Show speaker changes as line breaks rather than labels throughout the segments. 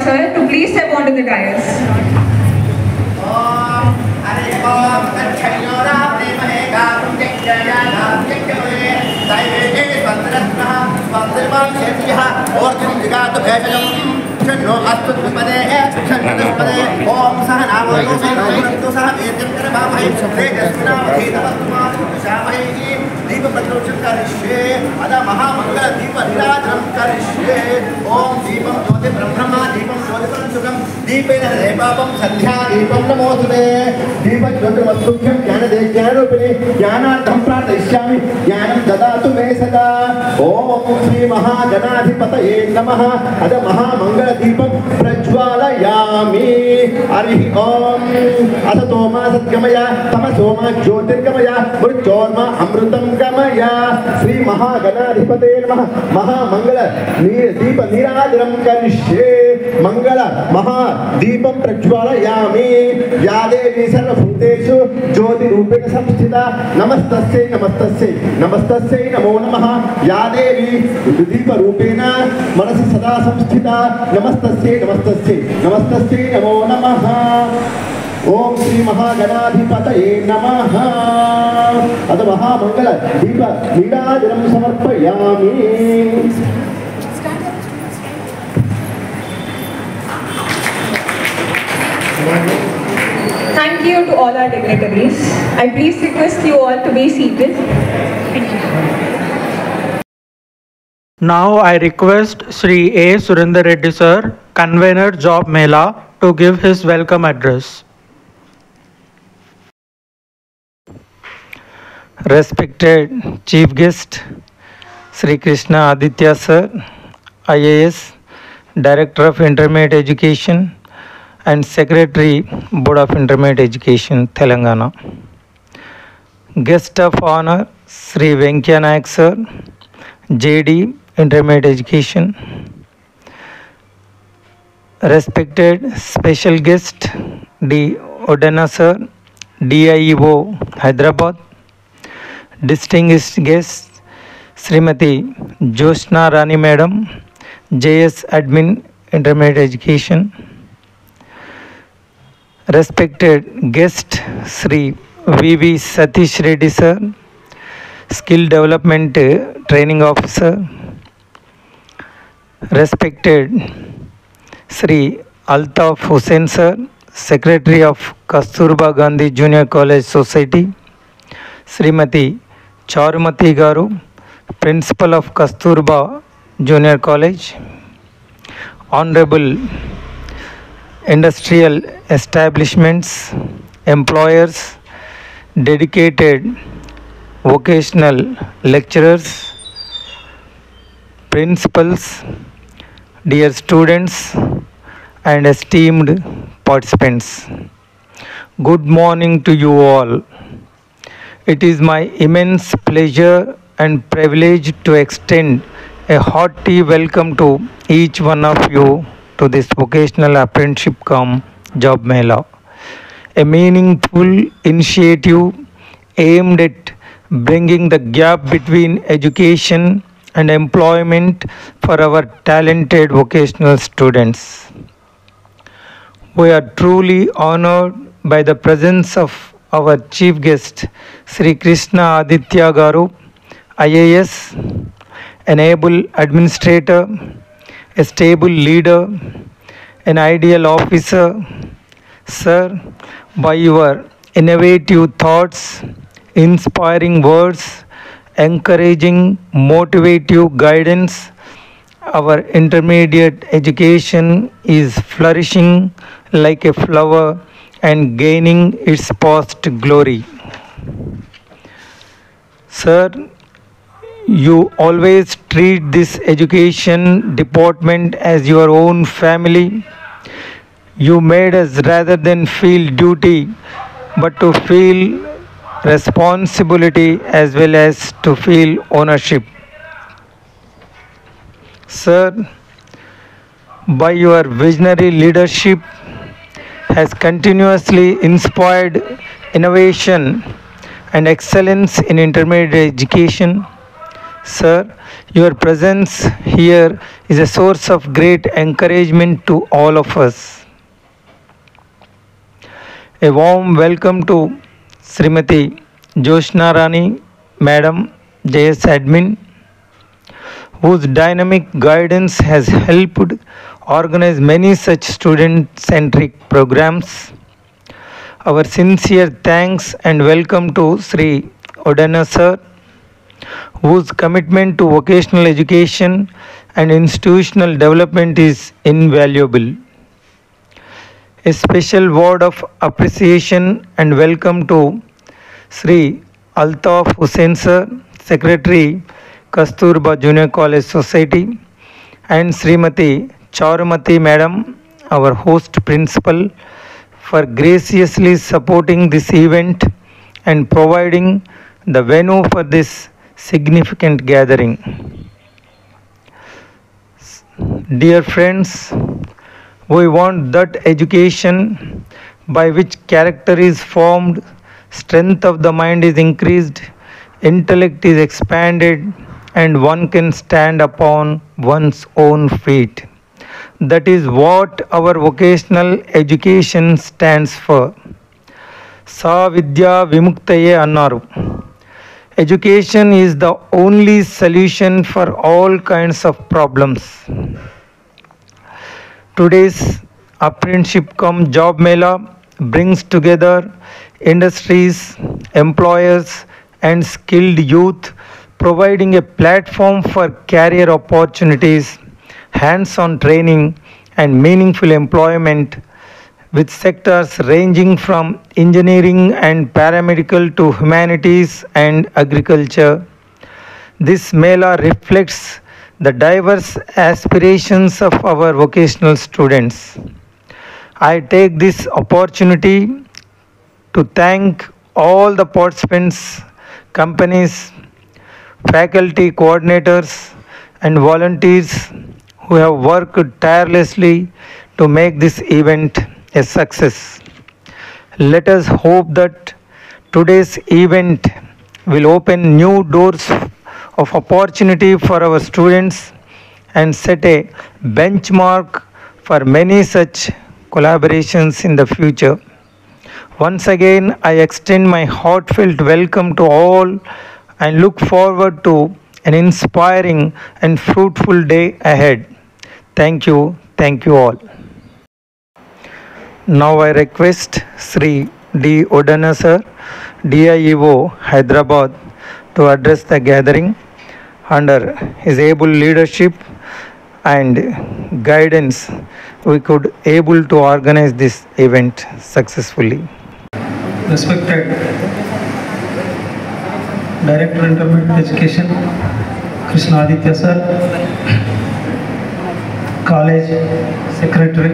sir to please step onto the dais.
Dipen पापम संध्या दीपम नमोस्तुते दीपं ज्योतिर्मस्तुभ्यं ज्ञानरूपिणे ज्ञानार्थं प्रार्थयिष्यामि ज्ञानं ददातु मे सदा ओम श्री महागणाधिपतये नमः अद महामंगलदीपं प्रज्वालयामि हरि ओम असतो मा सद्गमय तमसो मा ज्योतिर्गमय मृत्योर्मा अमृतं गमय श्री महागणाधिपतये नमः महामंगल दीप नीराजनं करिष्ये मंगल महा दीपं प्रज्वालयामि या देवी सर्वभूतेषु ज्योतिरूपेण संस्थिता नमस्तस्यै नमस्तस्यै नमस्तस्यै नमो नमः या देवी दीपरूपेण मनसि सदा संस्थिता नमस्तस्यै नमस्तस्यै नमस्तस्यै नमो नमः ओम श्री महागणाधिपतये नमः अथ महामंगल दीप नीराजनं समर्पयामि।
Thank you to all our dignitaries. I please request you all to be seated. Thank you.
Now I request Sri A. Surendra Reddy sir, convener Job Mela, to give his welcome address. Respected Chief Guest, Sri Krishna Aditya sir, IAS, Director of Intermediate Education and Secretary, Board of Intermediate Education, Telangana. Guest of Honor, Sri Venkaya Nayak sir, JD, Intermediate Education. Respected Special Guest, D. Odena sir, DIEO, Hyderabad. Distinguished Guests, Srimati Jyoshna Rani Madam, JS Admin, Intermediate Education. Respected Guest, Sri VV Satish Reddy sir, Skill Development Training Officer. Respected Sri Altaf Hussain sir, Secretary of Kasturba Gandhi Junior College Society. Srimati Charumati Garu, Principal of Kasturba Junior College. Honorable industrial establishments, employers, dedicated vocational lecturers, principals, dear students and esteemed participants. Good morning to you all. It is my immense pleasure and privilege to extend a hearty welcome to each one of you to this vocational apprenticeship cum job mela, a meaningful initiative aimed at bringing the gap between education and employment for our talented vocational students. We are truly honored by the presence of our chief guest, Sri Krishna Aditya Garu, IAS, an able administrator, a stable leader, an ideal officer. Sir, by your innovative thoughts, inspiring words, encouraging, motivative guidance, our intermediate education is flourishing like a flower and gaining its past glory. Sir, you always treat this education department as your own family. You made us rather than feel duty, but to feel responsibility as well as to feel ownership. Sir, by your visionary leadership has continuously inspired innovation and excellence in intermediate education. Sir, your presence here is a source of great encouragement to all of us. A warm welcome to Srimati Joshna Rani, Madam, JS Admin, whose dynamic guidance has helped organize many such student-centric programs. Our sincere thanks and welcome to Sri Odana Sir, whose commitment to vocational education and institutional development is invaluable. A special word of appreciation and welcome to Sri Altaf Hussain Sir, Secretary, Kasturba Junior College Society, and Srimati Chaurumati Madam, our host principal, for graciously supporting this event and providing the venue for this significant gathering. Dear friends, we want that education by which character is formed, strength of the mind is increased, intellect is expanded, and one can stand upon one's own feet. That is what our vocational education stands for. Sa Vidya Vimuktaye Annaru. Education is the only solution for all kinds of problems. Today's apprenticeship cum job mela brings together industries, employers, and skilled youth, providing a platform for career opportunities, hands-on training, and meaningful employment, with sectors ranging from engineering and paramedical to humanities and agriculture. This mela reflects the diverse aspirations of our vocational students. I take this opportunity to thank all the participants, companies, faculty coordinators, and volunteers who have worked tirelessly to make this event a success. Let us hope that today's event will open new doors of opportunity for our students and set a benchmark for many such collaborations in the future. Once again, I extend my heartfelt welcome to all and look forward to an inspiring and fruitful day ahead. Thank you all. Now I request Sri D. Odana Sir, DIEO Hyderabad, to address the gathering. Under his able leadership and guidance, we could able to organize this event successfully.
Respected Director Intermediate Education, Krishna Aditya Sir, College Secretary,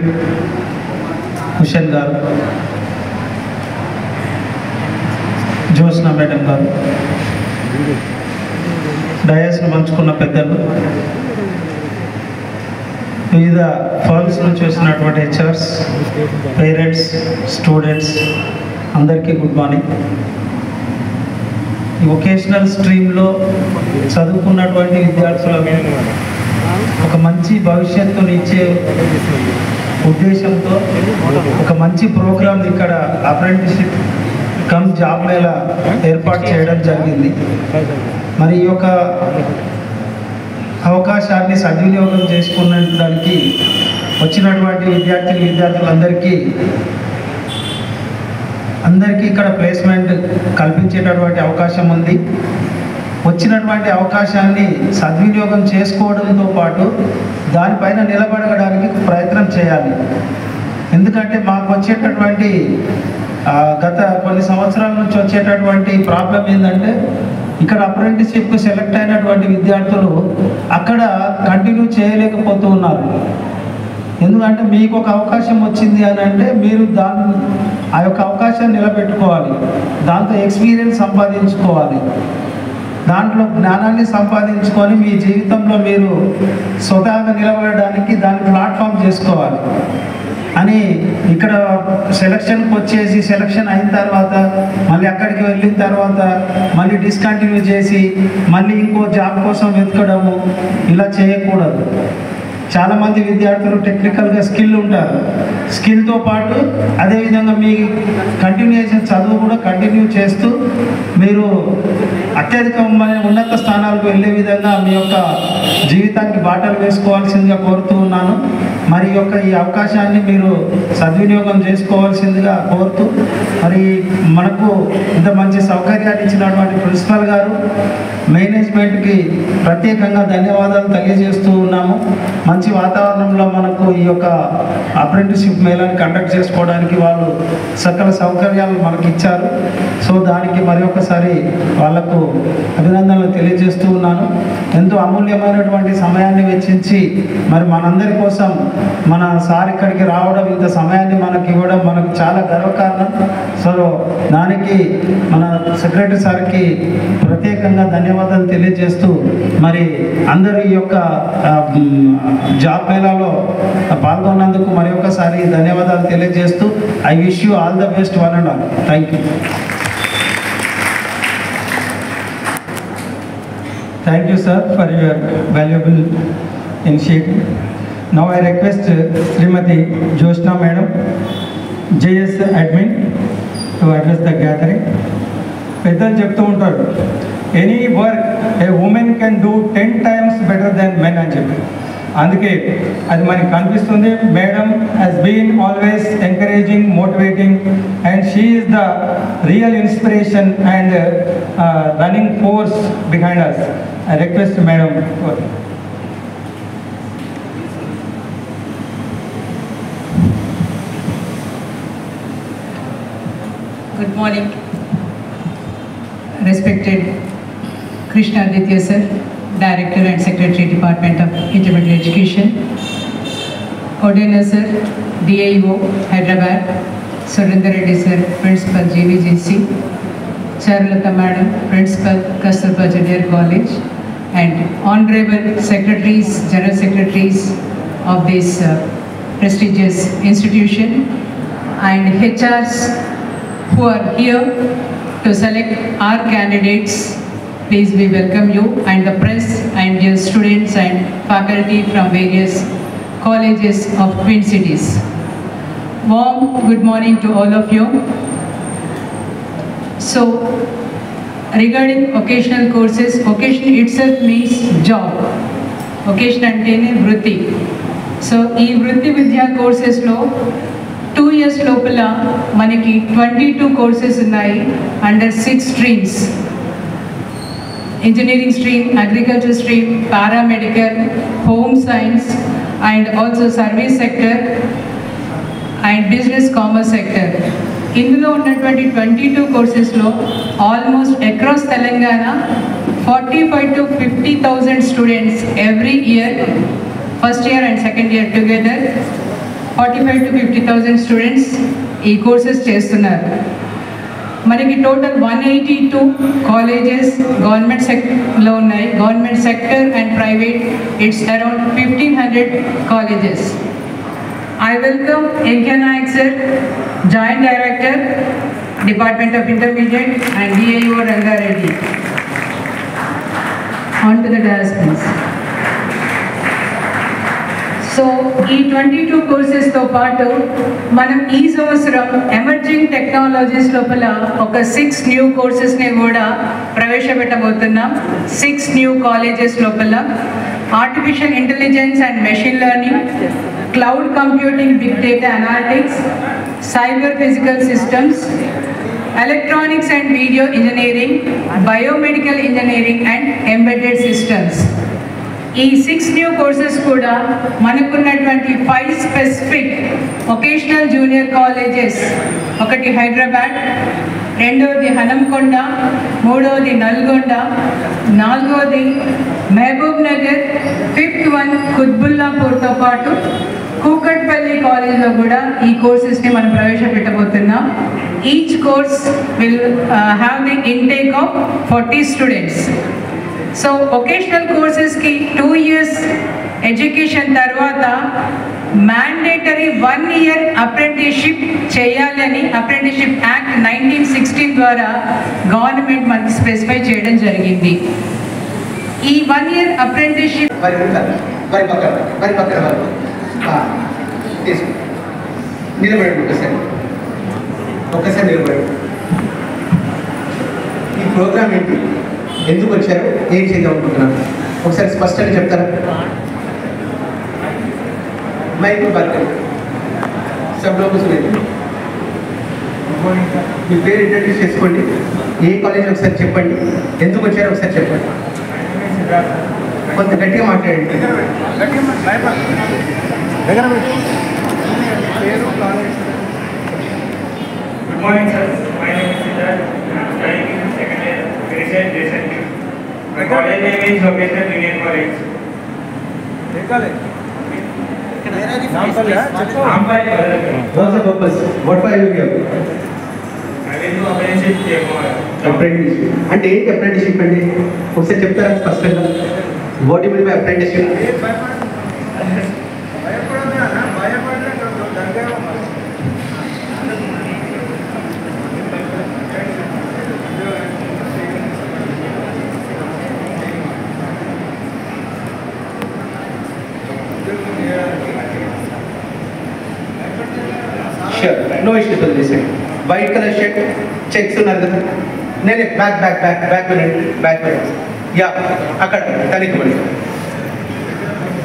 Hussain Garu, Joshna Madam Garu, డయాస్ను పంచుకున్న పెద్దలు, వివిధ firms నుంచి వచ్చినటువంటి HRs, parents, students అందరికీ good morning. ఈ vocational స్ట్రీమ్లో చదువుకున్నటువంటి విద్యార్థులకు ఒక మంచి భవిష్యత్తుని ఇచ్చే ఉద్దేశంతో ఒక మంచి ప్రోగ్రామ్ ఇక్కడ అప్రెంటిస్షిప్ కమ్ జాబ్ మేళా ఏర్పాటు చేయడం జరిగింది. మరి ఈ యొక్క అవకాశాన్ని సద్వినియోగం చేసుకున్నడానికి వచ్చినటువంటి విద్యార్థులందరికీ ఇక్కడ ప్లేస్మెంట్ కల్పించేటటువంటి అవకాశం ఉంది. వచ్చినటువంటి అవకాశాన్ని సద్వినియోగం చేసుకోవడంతో పాటు దానిపైన నిలబడడానికి ప్రయత్నం చేయాలి. ఎందుకంటే మాకు వచ్చేటటువంటి గత కొన్ని సంవత్సరాల నుంచి వచ్చేటటువంటి ప్రాబ్లం ఏంటంటే ఇక్కడ అప్రెంటిస్షిప్కు సెలెక్ట్ అయినటువంటి విద్యార్థులు అక్కడ కంటిన్యూ చేయలేకపోతూ ఉన్నారు. ఎందుకంటే మీకు ఒక అవకాశం వచ్చింది అని అంటే మీరు ఆ యొక్క అవకాశాన్ని నిలబెట్టుకోవాలి, దాంతో ఎక్స్పీరియన్స్ సంపాదించుకోవాలి, దాంట్లో జ్ఞానాన్ని సంపాదించుకొని మీ జీవితంలో మీరు స్వతహాగా నిలబడడానికి దాన్ని ప్లాట్ఫామ్ చేసుకోవాలి. అని ఇక్కడ సెలక్షన్కి వచ్చేసి సెలక్షన్ అయిన తర్వాత మళ్ళీ అక్కడికి వెళ్ళిన తర్వాత మళ్ళీ డిస్కంటిన్యూ చేసి మళ్ళీ ఇంకో జాబ్ కోసం వెతకడము ఇలా చేయకూడదు. చాలామంది విద్యార్థులు టెక్నికల్గా స్కిల్ ఉంటారు. స్కిల్తో పాటు అదేవిధంగా మీ కంటిన్యూషన్ చదువు కూడా కంటిన్యూ చేస్తూ మీరు అత్యధికమైన ఉన్నత స్థానాలకు వెళ్ళే విధంగా మీ యొక్క జీవితానికి బాటలు వేసుకోవాల్సిందిగా కోరుతూ ఉన్నాను. మరి ఈ అవకాశాన్ని మీరు సద్వినియోగం చేసుకోవాల్సిందిగా కోరుతూ, మరి మనకు ఇంత మంచి సౌకర్యాన్ని ఇచ్చినటువంటి ప్రిన్సిపల్ గారు, మేనేజ్మెంట్కి ప్రత్యేకంగా ధన్యవాదాలు తెలియజేస్తూ ఉన్నాము. మంచి వాతావరణంలో మనకు ఈ యొక్క అప్రెంటిస్షిప్ మేళాన్ని కండక్ట్ చేసుకోవడానికి వాళ్ళు సకల సౌకర్యాలు మనకి ఇచ్చారు. సో దానికి మరి ఒకసారి వాళ్లకు అభినందనలు తెలియజేస్తూ ఉన్నాను. ఎంతో అమూల్యమైనటువంటి సమయాన్ని వెచ్చించి మరి మనందరి కోసం మన సార్ ఇక్కడికి రావడం, ఇంత సమయాన్ని మనకి ఇవ్వడం మనకు చాలా గర్వకారణం. సో దానికి మన సెక్రటరీ సార్కి ప్రత్యేకంగా ధన్యవాదాలు తెలియజేస్తూ, మరి అందరూ ఈ యొక్క జాబ్ మేళాలో పాల్గొన్నందుకు మరి ఒకసారి ధన్యవాదాలు తెలియజేస్తూ, I wish you all the best one and all. Thank you.
Thank you, sir, for your valuable initiative. Now I request Srimati Joshna Madam, JS Admin, to address the gathering. పెద్దలు చెప్తూ ఉంటారు, any work a women can do 10 times better than men అని చెప్పి. అందుకే అది మనకి కనిపిస్తుంది. Madam has been always encouraging, motivating, and she is the real inspiration and running force behind us. I request madam.
Good morning, respected Krishna Aditya sir, Director and Secretary, Department of Intermediate Education, Ordiner sir, DIO, Hyderabad, Surendra Reddy sir, Principal GVGC, Charlata Madam, Principal, Kasturba Junior College, and Honorable Secretaries, General Secretaries of this prestigious institution, and HRs who are here to select our candidates. Please, we welcome you, and the press and your students and faculty from various colleges of Twin Cities. Warm good morning to all of you. So, regarding vocational courses, vocation itself means job. Vocation antene vritti. So, ee vritti vidya courses lo 2 years లోపల మనకి 22 courses ఉన్నాయి under 6 streams. Engineering stream, agriculture stream, paramedical, home science, and also service sector and business commerce sector. ఇందులో ఉన్నటువంటి 22 కోర్సెస్లో almost across Telangana 45,000 to 50,000 students every year, first year and second year together 45,000 to 50,000 students ఈ courses చేస్తున్నారు. మనకి total 182 colleges government సెక్టర్లో ఉన్నాయి. Government sector and private it's around 1,500 colleges. I welcome N.K. Nayak sir, Joint Director, Department of Intermediate, and DIO Ranga Reddy. On to the dais, please. So ఈ 22 కోర్సెస్తో పాటు మనం ఈ సంవత్సరం emerging technologies లోపల ఒక 6 new కోర్సెస్ని కూడా ప్రవేశపెట్టబోతున్నాం. 6 న్యూ కాలేజెస్ లోపల artificial intelligence and machine learning, cloud computing, big data analytics, cyber physical systems, electronics and video engineering, biomedical engineering and embedded systems. ఈ 6 న్యూ కోర్సెస్ కూడా మనకున్నటువంటి 5 స్పెసిఫిక్ వొకేషనల్ జూనియర్ కాలేజెస్, ఒకటి హైదరాబాద్, రెండవది హనంకొండ, మూడవది నల్గొండ, నాలుగవది మహబూబ్ నగర్, 5th వన్ కుత్బుల్లాపూర్తో పాటు కూకట్పల్లి కాలేజ్లో కూడా ఈ కోర్సెస్ని మనం ప్రవేశపెట్టబోతున్నాం. Each course will have the intake of 40 students. So vocational కోర్సెస్కి 2 years ఎడ్యుకేషన్ తర్వాత మ్యాండేటరీ 1 ఇయర్ అప్రెంటిస్షిప్ చేయాలని అప్రెంటిస్షిప్ యాక్ట్ 1916 ద్వారా గవర్నమెంట్ మనకి స్పెసిఫై చేయడం జరిగింది. ఈ 1 ఇయర్ అప్రెంటిస్షిప్
నిలబడండి ఒకసారి నిలబడండి. ఈ ప్రోగ్రామ్ ఏంటి, ఎందుకు వచ్చారు, ఏం చేద్దాం అనుకుంటున్నారు ఒకసారి స్పష్టంగా చెప్తారా? మైక్ బాత్ సబ్ లోग सुनिए. మీ పేరు ఇంట్రడ్యూస్ చేసుకోండి, ఏ కాలేజ్ ఒకసారి చెప్పండి, ఎందుకు వచ్చారో ఒకసారి చెప్పండి. కొంత గట్టిగా మాట్లాడండి.
Good morning, sir. My name is Siddharth. I am studying in second year Research recently. My college name is Vocational Union College.
What's the purpose? What for you here?
I will do apprenticeship.
Apprenticeship. అంటే ఏంటి apprenticeship అంటే ఒకసారి చెప్తారా స్పష్టంగా? What do you mean by apprenticeship? Sure, no issues on this side. White color shirt, checks ఉన్నారు కదా. నేనే back వినండి. యా అక్కడ తనకి పడి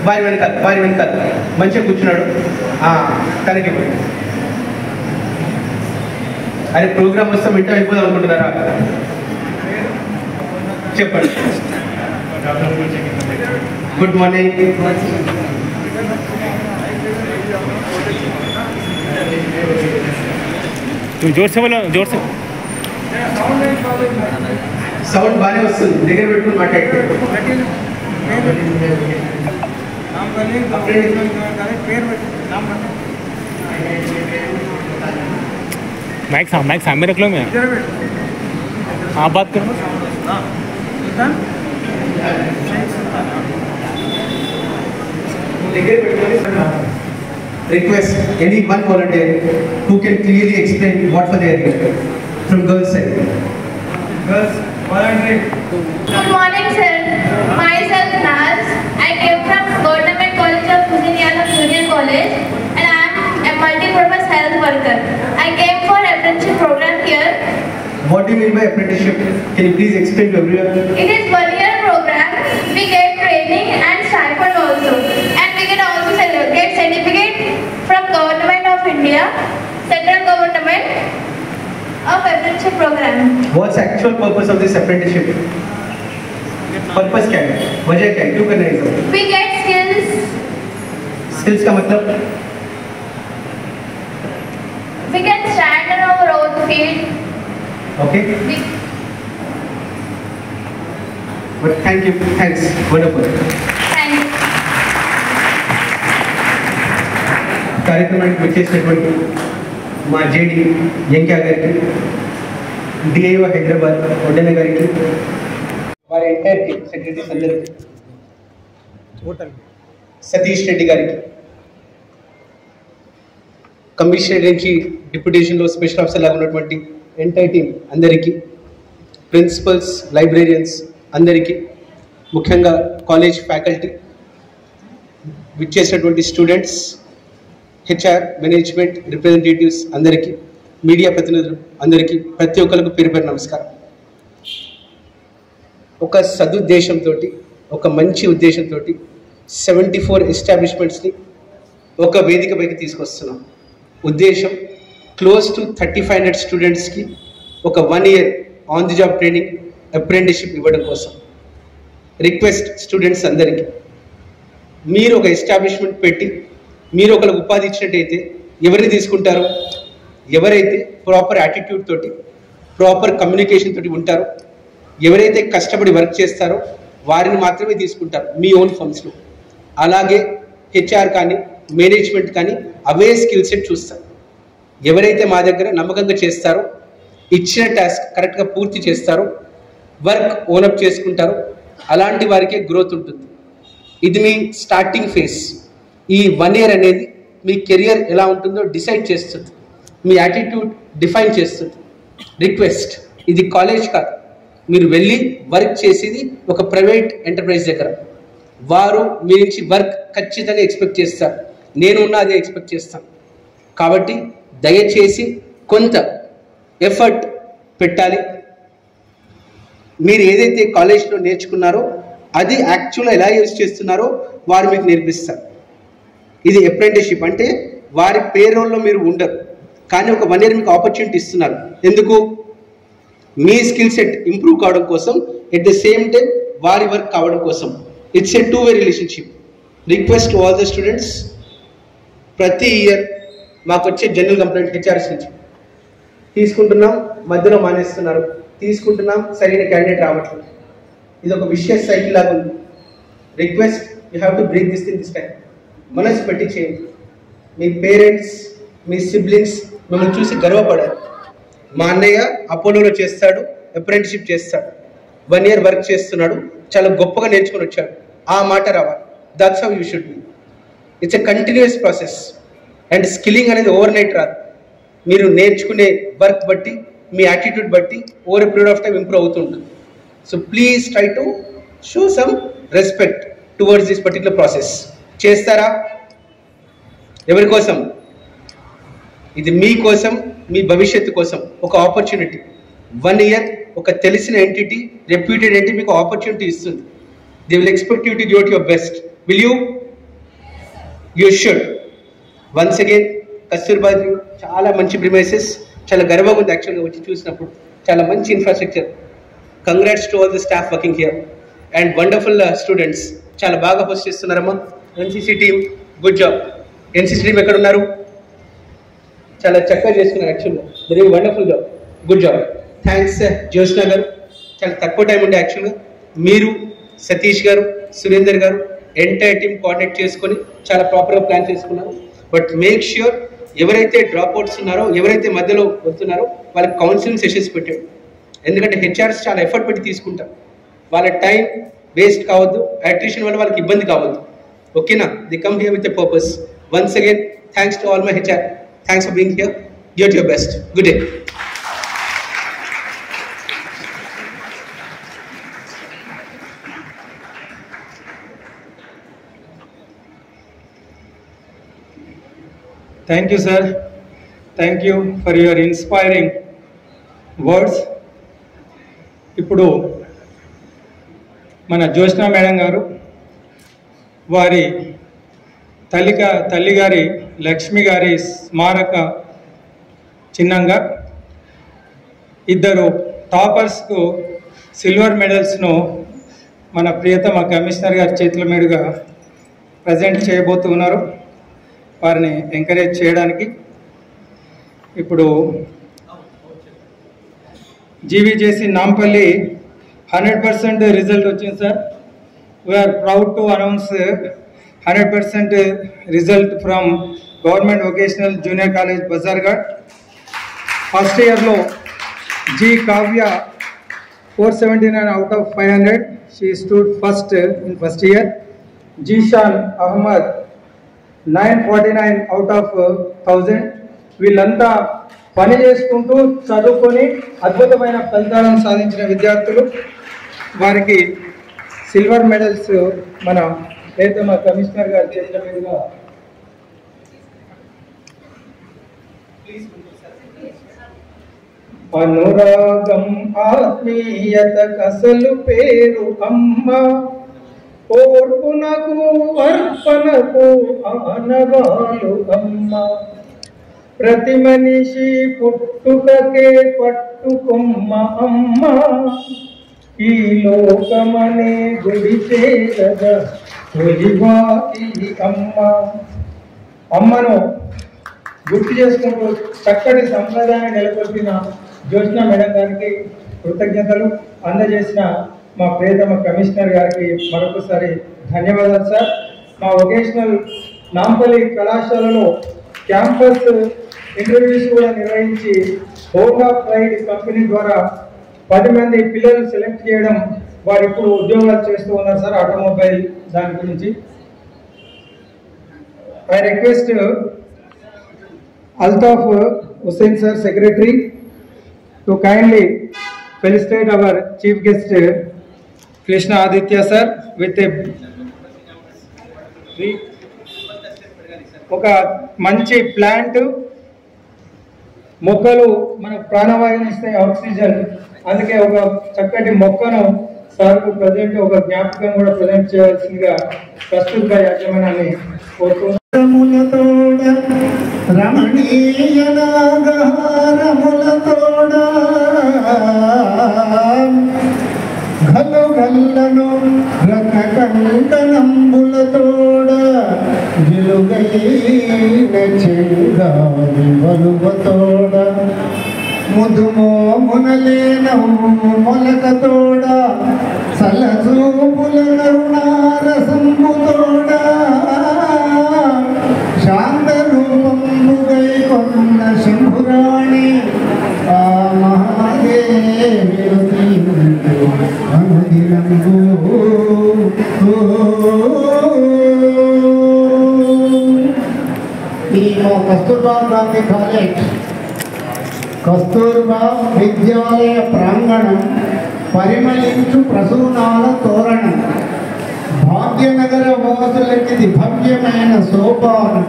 వారి వెనకాల మంచిగా కూర్చున్నాడు. తనకి పడి అరే ప్రోగ్రామ్ వస్తాం ఇంటర్ అయిపోదాం అనుకుంటున్నారా? చెప్పండి. Good morning.
जोर से बोलो, जोर से.
సౌండ్ బాగానే వస్తుంది, దగ్గర పెట్టుకుని మాట్లాడితే.
माइक सामने रख लो. मैं आप बात करो.
Request any one volunteer who can clearly explain what for they are here from girls side. Girls, volunteer.
Good morning, sir. Myself Naz. I came from Government College of Hussainiyalam Junior College, and I am a multi-purpose health worker. I came for apprenticeship program here.
What do you mean by apprenticeship? Can you please explain to everyone?
It is 1 year program. We get training and stipend also, and we can also get certificate from Government of India, Central Government of apprenticeship program.
What's the actual purpose of this apprenticeship? Purpose क्या है? वजह क्या है? क्यों करना है इसको?
We get skills.
Skills का मतलब?
We can stand on our own feet.
Okay. But thank you. Thanks. Wonderful.
Thank you.
కార్యక్రమానికి వచ్చేసినటువంటి మా జేడి ఎంక్యా గారికి, డిఐఓ హైదరాబాద్ ఒడ్డెన్న గారికి, వారి ఎంటైర్ టీమ్ సెక్రటరీస్ అందరికీ, సతీష్ రెడ్డి గారికి, కమిషనర్ నుంచి డిప్యూటేషన్లో స్పెషల్ ఆఫీసర్ లాగా ఉన్నటువంటి ఎంటైర్ టీమ్ అందరికీ, ప్రిన్సిపల్స్, లైబ్రేరియన్స్ అందరికీ, ముఖ్యంగా కాలేజ్ ఫ్యాకల్టీ, విచ్చేసినటువంటి స్టూడెంట్స్, హెచ్ఆర్, మేనేజ్మెంట్ రిప్రజెంటేటివ్స్ అందరికీ, మీడియా ప్రతినిధులు అందరికీ, ప్రతి ఒక్కరికి పేరు పేరు నమస్కారం. ఒక సదుద్దేశంతో, ఒక మంచి ఉద్దేశంతో 74 ఎస్టాబ్లిష్మెంట్స్ని ఒక వేదికపైకి తీసుకొస్తున్నాం. ఉద్దేశం క్లోజ్ టు 3500 స్టూడెంట్స్కి ఒక 1 year on the job training, apprenticeship ఇవ్వడం కోసం. రిక్వెస్ట్ స్టూడెంట్స్ అందరికీ, మీరు ఒక ఎస్టాబ్లిష్మెంట్ పెట్టి మీరు ఒకరికి ఉపాధి ఇచ్చినట్టయితే ఎవరిని తీసుకుంటారు? ఎవరైతే ప్రాపర్ యాటిట్యూడ్ తోటి, ప్రాపర్ కమ్యూనికేషన్ తోటి ఉంటారో, ఎవరైతే కష్టపడి వర్క్ చేస్తారో వారిని మాత్రమే తీసుకుంటారు మీ ఓన్ ఫండ్స్లో. అలాగే హెచ్ఆర్ కానీ మేనేజ్మెంట్ కానీ అవే స్కిల్ సెట్ చూస్తారు. ఎవరైతే మా దగ్గర నమ్మకంగా చేస్తారో, ఇచ్చిన టాస్క్ కరెక్ట్గా పూర్తి చేస్తారో, వర్క్ ఓనప్ చేసుకుంటారో, అలాంటి వారికే గ్రోత్ ఉంటుంది. ఇది మీ స్టార్టింగ్ ఫేజ్. ఈ 1 ఇయర్ అనేది మీ కెరియర్ ఎలా ఉంటుందో డిసైడ్ చేస్తుంది, మీ యాటిట్యూడ్ డిఫైన్ చేస్తుంది. రిక్వెస్ట్, ఇది కాలేజ్ కాదు, మీరు వెళ్ళి వర్క్ చేసేది ఒక ప్రైవేట్ ఎంటర్ప్రైజ్ దగ్గర. వారు మీ నుంచి వర్క్ ఖచ్చితంగా ఎక్స్పెక్ట్ చేస్తారు, నేను ఉన్న అదే ఎక్స్పెక్ట్ చేస్తాను. కాబట్టి దయచేసి కొంత ఎఫర్ట్ పెట్టాలి. మీరు ఏదైతే కాలేజ్లో నేర్చుకున్నారో అది యాక్చువల్గా ఎలా యూజ్ చేస్తున్నారో వారు మీకు నేర్పిస్తారు. ఇది అప్రెంటిస్షిప్ అంటే వారి పేరోల్లో మీరు ఉండరు, కానీ ఒక 1 year మీకు ఆపర్చునిటీ ఇస్తున్నారు. ఎందుకు? మీ స్కిల్ సెట్ ఇంప్రూవ్ కావడం కోసం, ఎట్ ద సేమ్ టైం వారి వర్క్ కావడం కోసం. It's a 2-way relationship. Request to all the students, ప్రతి ఇయర్ మాకు వచ్చే జనరల్ కంప్లైంట్ హెచ్ఆర్ఎస్ నుంచి తీసుకుంటున్నాం, మధ్యలో మానేస్తున్నారు, తీసుకుంటున్నాం, సరైన క్యాండిడేట్ రావట్లేదు. ఇది ఒక విషయస్ సైకిల్ లాగా ఉంది. Request, you have to break this thing this time. మనసు పెట్టి చేయండి. మీ పేరెంట్స్, మీ సిబ్లింగ్స్ మిమ్మల్ని చూసి గర్వపడాలి. మా అన్నయ్య అపోలోలో చేస్తాడు, అప్రెంటిస్షిప్ చేస్తాడు, 1 year వర్క్ చేస్తున్నాడు, చాలా గొప్పగా నేర్చుకొని వచ్చాడు, ఆ మాట రావాలి. That's how you should be. It's a continuous process. And skilling అనేది ఓవర్ నైట్ రాదు. మీరు నేర్చుకునే వర్క్ బట్టి, మీ యాటిట్యూడ్ బట్టి over a period of time improve అవుతుంటుంది. So please try to show some respect towards this particular process. చేస్తారా? ఎవరి కోసం? ఇది మీ కోసం, మీ భవిష్యత్తు కోసం ఒక ఆపర్చునిటీ. 1 year ఒక తెలిసిన ఎంటిటీ, రెప్యూటెడ్ ఎంటిటీ మీకు ఆపర్చునిటీ ఇస్తుంది. They will expect you to give it your best. Will you? You should. Once again Kasturba చాలా మంచి ప్రిమైసెస్, చాలా గర్వంగా ఉంది యాక్చువల్గా వచ్చి చూసినప్పుడు. చాలా మంచి infrastructure. Congrats to all the staff working here and wonderful students. చాలా బాగా హోస్ట్ చేస్తున్నారమ్మా. NCC team, good job. NCC team ఎక్కడ ఉన్నారు? చాలా చక్కగా చేస్తున్నారు యాక్చువల్గా. Very wonderful job, good job. Thanks Jyotsna garu. చాలా తక్కువ టైం ఉండే యాక్చువల్గా. మీరు, సతీష్ గారు, సురేందర్ గారు ఎంటైర్ టీమ్ కోఆర్డినేట్ చేసుకొని చాలా ప్రాపర్గా ప్లాన్ చేసుకున్నారు. బట్ మేక్ ష్యూర్ ఎవరైతే డ్రాప్ అవుట్స్ ఉన్నారో, ఎవరైతే మధ్యలో వస్తున్నారో వాళ్ళకి కౌన్సిలింగ్ సెషన్స్ పెట్టండి. ఎందుకంటే హెచ్ఆర్స్ చాలా ఎఫర్ట్ పెట్టి తీసుకుంటారు. వాళ్ళ టైం వేస్ట్ కావద్దు, అట్రిషన్ వల్ల వాళ్ళకి ఇబ్బంది కావద్దు. ఓకేనా? The come here with a purpose. Once again thanks to all my HR. Thanks for being here. Your your best. Good day.
Thank you, sir. Thank you for your inspiring words. ఇప్పుడు మన Jyotsna madam గారు వారి తల్లి గారి లక్ష్మి గారి స్మారక చిహ్నంగా 2 టాపర్స్కు silver మెడల్స్ను మన ప్రియతమ కమిషనర్ గారి చేతుల మీదుగా ప్రజెంట్ చేయబోతున్నారు. వారిని ఎంకరేజ్ చేయడానికి ఇప్పుడు జీవీజేసీ నాంపల్లి 100% రిజల్ట్ వచ్చింది sir. We are proud to announce 100% result from government vocational junior college Bazarghat. First ఇయర్లో G Kavya 479 out of 500. She stood first in first year. Zeeshan Ahmed 949 out of 1000. వీళ్ళంతా పని చేసుకుంటూ చదువుకొని అద్భుతమైన ఫలితాలను సాధించిన విద్యార్థులు. వారికి సిల్వర్ మెడల్స్ మన ప్రియతమ కమిషనర్ గారి చేతుల మీదుగా అనురాగం ఆత్మీయత కసలు పేరు అమ్మ, ఓర్పునకు అర్పణకు ఆనవాలు అమ్మ, ప్రతి మనిషి పుట్టుకకే పట్టుకొమ్మ అమ్మ, ఈ లోకమనే గుడి చేరగ తొలివాకి అమ్మ. అమ్మను గుర్తు చేసుకుంటూ చక్కటి సంప్రదాయాన్ని నెలకొల్పిన జ్యోత్స్న మేడం గారికి కృతజ్ఞతలు అందజేసిన మా ప్రియతమ కమిషనర్ గారికి మరొకసారి ధన్యవాదాలు సార్. మా వొకేషనల్ నాంపల్లి కళాశాలలో క్యాంపస్ ఇంటర్వ్యూస్ కూడా నిర్వహించి హోండా ప్రైడ్ కంపెనీ ద్వారా 10 మంది పిల్లలు సెలెక్ట్ చేయడం, వారు ఇప్పుడు ఉద్యోగాలు చేస్తూ ఉన్నారు సార్ ఆటోమొబైల్ దాని గురించి.
I request Altaf Hussain sir, Secretary, to kindly felicitate our chief guest Krishna Aditya sir with ఒక మంచి ప్లాంట్. మొక్కలు మనకు ప్రాణవాయువుని ఇస్తాయి, ఆక్సిజన్. అందుకే ఒక చక్కటి మొక్కను సార్కు ప్రజెంట్ ఒక జ్ఞాపకం కూడా ప్రజెంట్ చేయాల్సిందిగా కస్తూర్బా యాజమాన్యాన్ని
కోరుకుంటున్నాము. రమణీయ నాగహారములతోడ ఘలు గల్లను రకకంకణంబులతోడ జిలుగైన చెంగావి వలువతోడ ముదుమోమునలేనవు మొలకతోడ సలసూపుల కరుణారసంబుతోడ శాంతరూపంబుగై కొన్న శంభురాణి ఆ మహాదేవి అనుదినంబు ఈ కస్తూర్బా గాంధీ కాలేజ్ కస్తూర్బా విద్యాలయ ప్రాంగణం పరిమళించు ప్రసూనాల తోరణం. భాగ్యనగర వాసులకి భవ్యమైన సోపానం.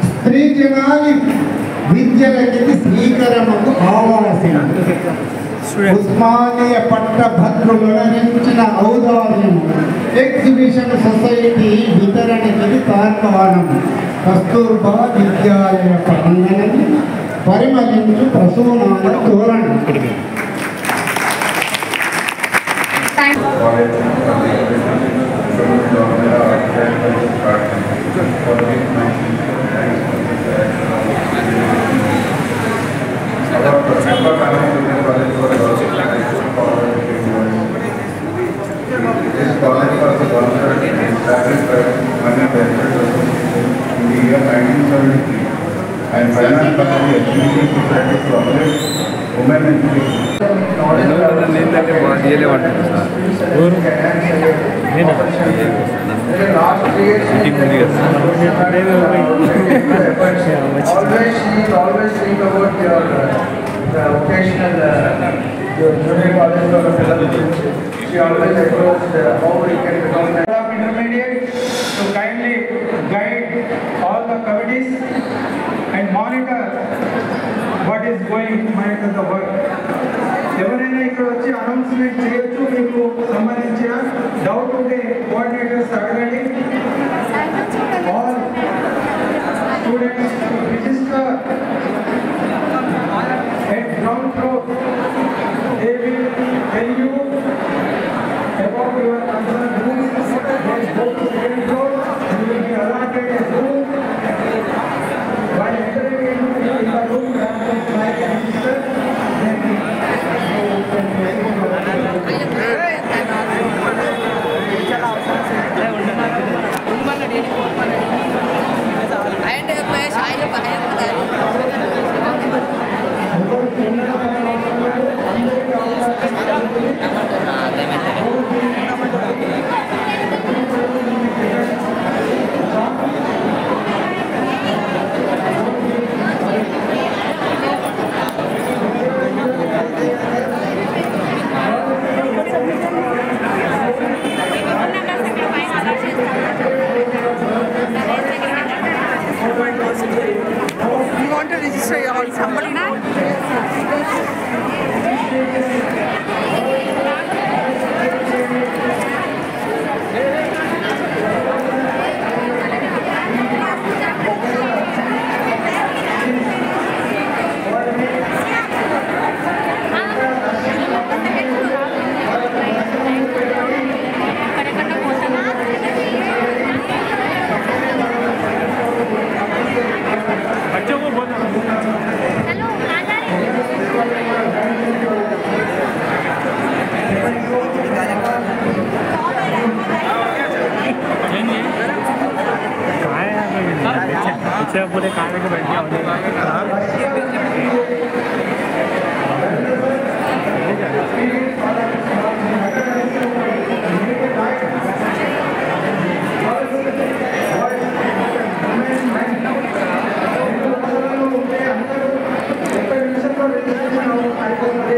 స్త్రీ జనాలి విద్యలకి శ్రీకరముకు ఆవాసం. ఉస్మానియా పట్టభద్రులరించిన ఔదార్యం. ఎగ్జిబిషన్ సొసైటీ వితరణకి తార్కాణం. కస్తూర్బా విద్యాలయ ప్రాంగణం పరిమళించు ప్రసూనాల తోరణం.
And finance by the Education Society to uplift women and always think about your vocational your junior college or fellowship. She always approached how we can become
intermediate to kindly guide all the committees and monitor what is going monitor the work. ఎవరైనా ఇక్కడ వచ్చి announcement చేయొచ్చు. మీకు సంబంధించిన doubt ఉంటే coordinators అడగండి. All students register at ground floor. They will tell you about your concerned rooms. Then go to second floor. You will be allotted a room. While entering in the room, you have to flag and register. Then you can
You want to register your somebody now?
पूरे खाने को बैठ गया
They